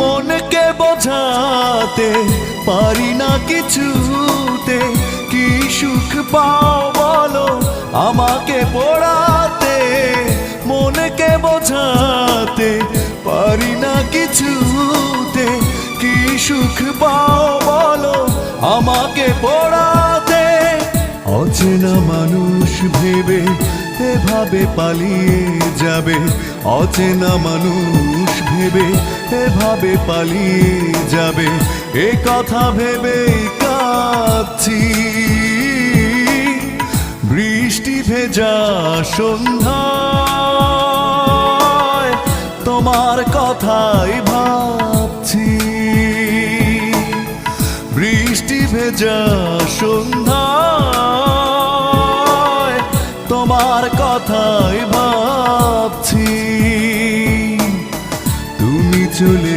মনকে বোঝাতে পারি না কিছুতে, কি সুখ পাও বলো আমাকে পোড়াতে। মনকে বোঝাতে পারি না কিছুতে, কি সুখ পাও বলো আমাকে পোড়াতে। অচেনা মানুষ ভেবে এভাবে পালিয়ে যাবে, অচেনা মানুষ ভেবে এভাবে পালিয়ে যাবে, এ কথা ভেবে কাঁদছি। বৃষ্টি ভেজা সন্ধ্যায় তোমার কথাই ভাবছি। বৃষ্টি ভেজা সন্ধ্যায় তোমার কথাই ভাবছি। তুমি চলে